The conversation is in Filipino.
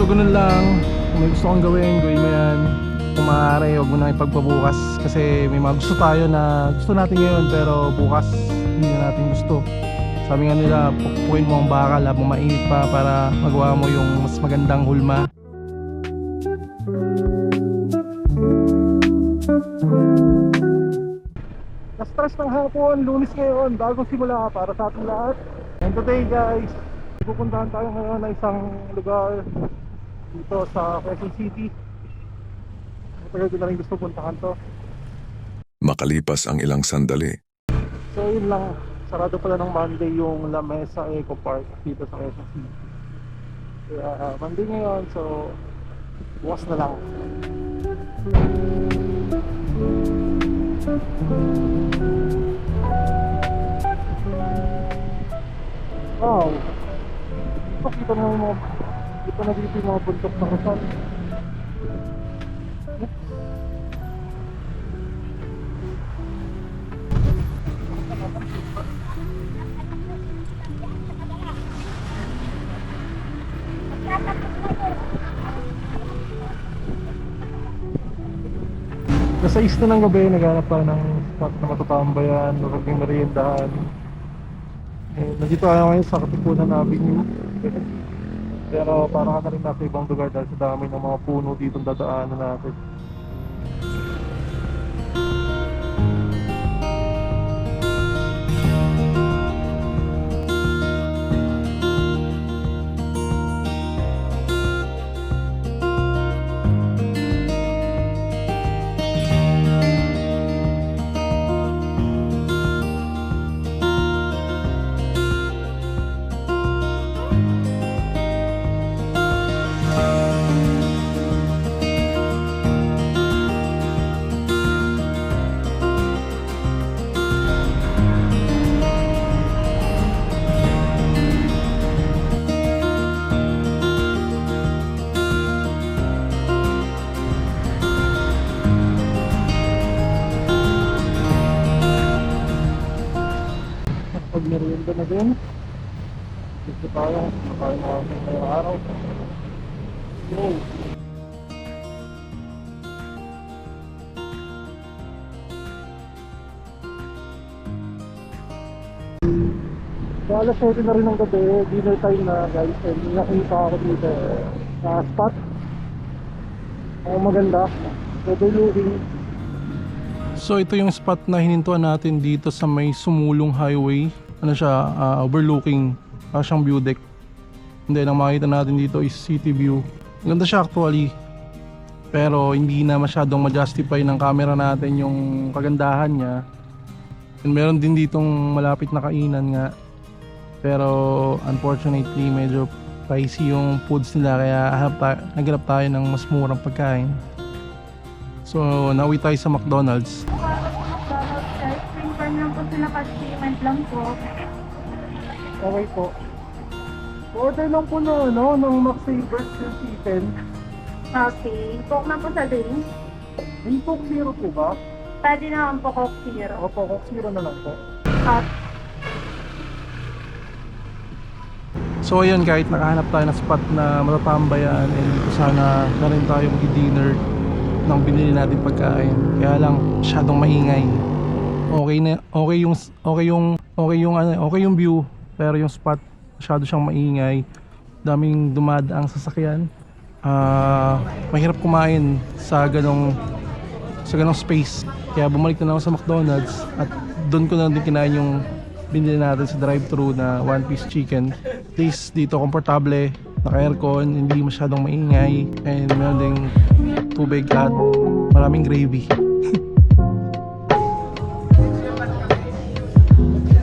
So ganun lang, kung may gusto kang gawin, gawin mo yan. Kung maaari, huwag mo nang ipagpabukas kasi may mga gusto tayo na gusto natin ngayon pero bukas hindi na natin gusto. Sabi nga nila, pukpukin mo ang bakal habang mainit pa para magawa mo yung mas magandang hulma. Na-stress ng hapon, Lunes ngayon, bagong simula para sa ating lahat. And today guys, pupuntahan tayo ngayon na isang lugar dito sa Quezon City. Matagal ko na rin gusto puntahan to. Makalipas ang ilang sandali, So yun lang, sarado pala ng Monday yung La Mesa Eco Park dito sa Quezon City. Kaya Monday ngayon, so bukas na lang. Wow, kita mo yung mga, kita na dito yung mga buntok na Rizal. Nasa east na ng gabi, naghanap tayo ng spot na matatambayan, magiging meriendahan. Nandito tayo ngayon sa Katipunan Avenue. Pero parang ka na rin nasa ibang lugar dahil sa dami ng mga puno dito dadaanan natin. Pag merienda na din, gusto tayo, makain na kami ngayong araw. Go! So alas 7 na rin ng gabi, dinner time na guys, and nakita ako dito na spot. Ang maganda, overlooking. So ito yung spot na hinintuan natin dito sa may Sumulong Highway. Ano siya, overlooking, siyang view deck. And then ang makita natin dito is city view. Maganda siya actually, pero hindi na masyadong ma-justify ng camera natin yung kagandahan niya. And meron din ditong malapit na kainan nga, pero unfortunately medyo pricey yung foods nila, kaya naghanap tayo ng mas murang pagkain. So nauwi tayo sa McDonald's. Confirm lang po sila kasi payment lang po. Okay po. Order lang po na ng McSavers yung chicken. Okay. Coke na po sa drink. May Coke Zero po ba? Pwede naman po Coke Zero. Opo, Coke Zero na lang po. At So ayun, kahit nakahanap tayo ng spot na matatambayan, and sana na rin tayo mag-dinner ng binili natin pagkain. Kaya lang masyadong maingay. Okay yung view, pero yung spot masyado siyang maingay. Daming dumadaang sasakyan. Mahirap kumain sa ganong space. Kaya bumalik na ako sa McDonald's at doon ko na din kinain yung binili natin sa drive-thru na one-piece chicken. At least dito komportable, naka-aircon, hindi masyadong maingay, and meron ding tubig at maraming gravy.